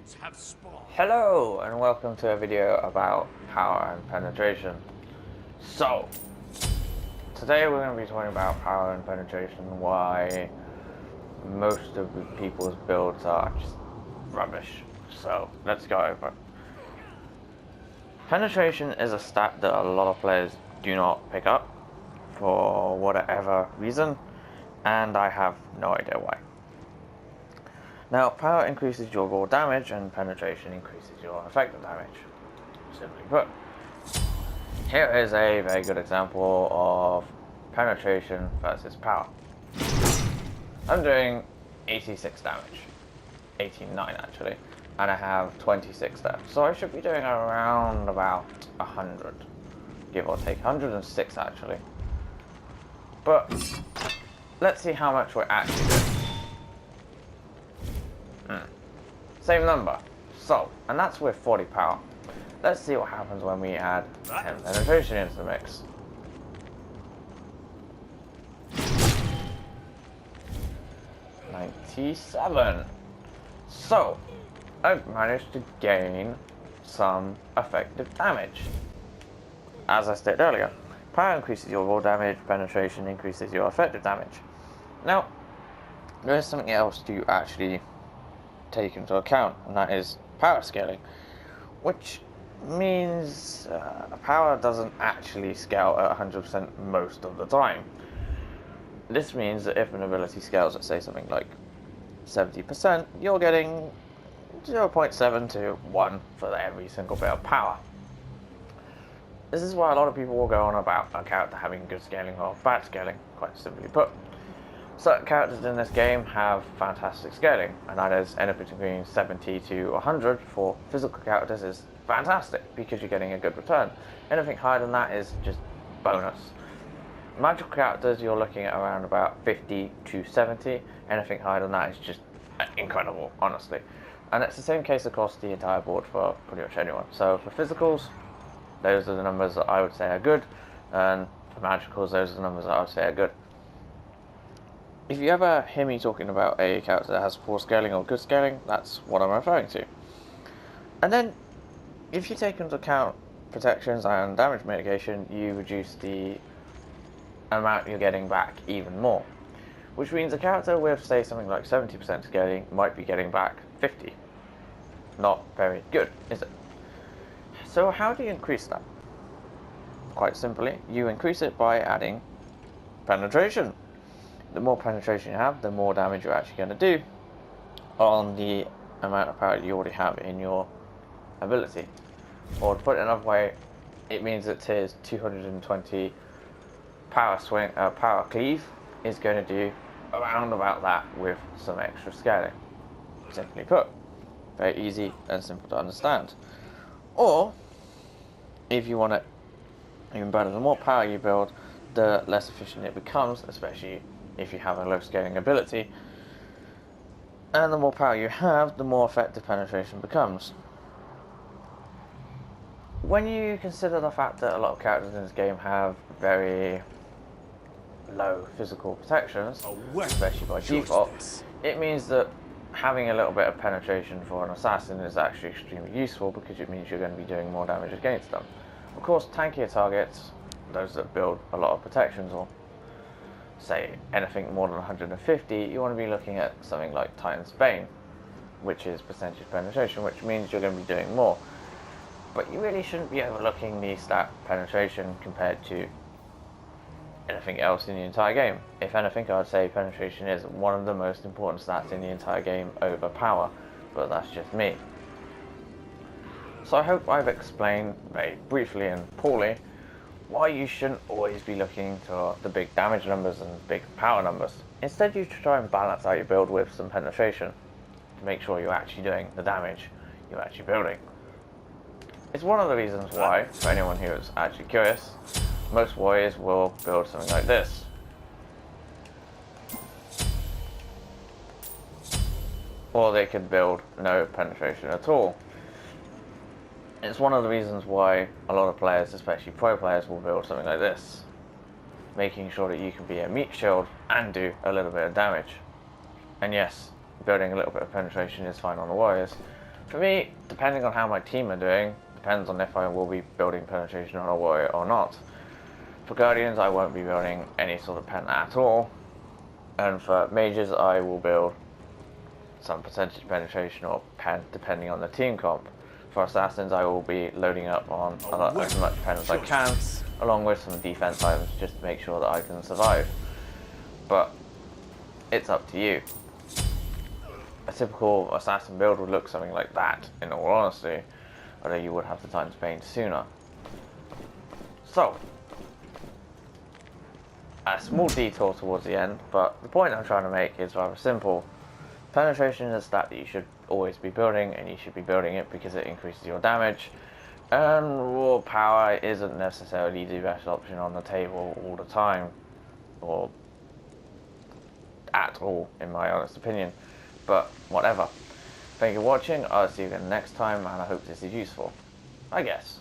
Nerds have spawned. Hello and welcome to a video about power and penetration. So, today we're going to be talking about power and penetration, why most of the people's builds are just rubbish. So, let's go over it. Penetration is a stat that a lot of players do not pick up for whatever reason, and I have no idea why. Now, power increases your raw damage and penetration increases your effective damage, simply put. Here is a very good example of penetration versus power. I'm doing 86 damage, 89 actually, and I have 26 left, so I should be doing around about 100, give or take, 106 actually. But let's see how much we're actually doing. Same number. So, and that's with 40 power. Let's see what happens when we add 10 penetration into the mix. $97. So, I've managed to gain some effective damage. As I stated earlier, power increases your raw damage, penetration increases your effective damage. Now, there is something else to actually take into account, and that is power scaling, which means power doesn't actually scale at 100% most of the time. This means that if an ability scales at, say, something like 70%, you're getting 0.7 to 1 for every single bit of power. This is why a lot of people will go on about a character having good scaling or bad scaling, quite simply put. Certain characters in this game have fantastic scaling, and that is anything between 70 to 100 for physical characters is fantastic because you're getting a good return. Anything higher than that is just bonus. Magical characters, you're looking at around about 50 to 70. Anything higher than that is just incredible, honestly. And it's the same case across the entire board for pretty much anyone. So for physicals, those are the numbers that I would say are good, and for magicals, those are the numbers that I would say are good. If you ever hear me talking about a character that has poor scaling or good scaling, that's what I'm referring to. And then, if you take into account protections and damage mitigation, you reduce the amount you're getting back even more. Which means a character with, say, something like 70% scaling might be getting back 50. Not very good, is it? So how do you increase that? Quite simply, you increase it by adding penetration. The more penetration you have, the more damage you're actually going to do on the amount of power you already have in your ability. Or to put it another way, it means that Tier's 220 power cleave is going to do around about that with some extra scaling. Simply put, very easy and simple to understand. Or, if you want it even better, the more power you build, the less efficient it becomes, especially if you have a low scaling ability, and the more power you have, the more effective penetration becomes. When you consider the fact that a lot of characters in this game have very low physical protections, especially by default, it means that having a little bit of penetration for an assassin is actually extremely useful because it means you're going to be doing more damage against them. Of course, tankier targets, those that build a lot of protections, or say anything more than 150, you want to be looking at something like Titan's Bane, which is percentage penetration, which means you're going to be doing more. But you really shouldn't be overlooking the stat penetration compared to anything else in the entire game. If anything, I would say penetration is one of the most important stats in the entire game over power, but that's just me. So I hope I've explained very briefly and poorly why you shouldn't always be looking to the big damage numbers and big power numbers. Instead, you should try and balance out your build with some penetration to make sure you're actually doing the damage you're actually building. It's one of the reasons why, for anyone who is actually curious, most warriors will build something like this. Or they could build no penetration at all. It's one of the reasons why a lot of players, especially pro players, will build something like this, making sure that you can be a meat shield and do a little bit of damage. And yes, building a little bit of penetration is fine on the warriors, For me, depending on how my team are doing, depends on if I will be building penetration on a warrior or not. For Guardians, I won't be building any sort of pen at all. And for mages, I will build some percentage penetration or pen, depending on the team comp. For assassins, I will be loading up on as much pen as I can, along with some defense items, just to make sure that I can survive. But it's up to you. A typical assassin build would look something like that, in all honesty, although you would have the time to paint sooner. So, a small detour towards the end, but the point I'm trying to make is rather simple. Penetration is a stat that you should always be building, and you should be building it because it increases your damage. And raw power isn't necessarily the best option on the table all the time, or at all, in my honest opinion. But whatever. Thank you for watching, I'll see you again next time, and I hope this is useful. I guess.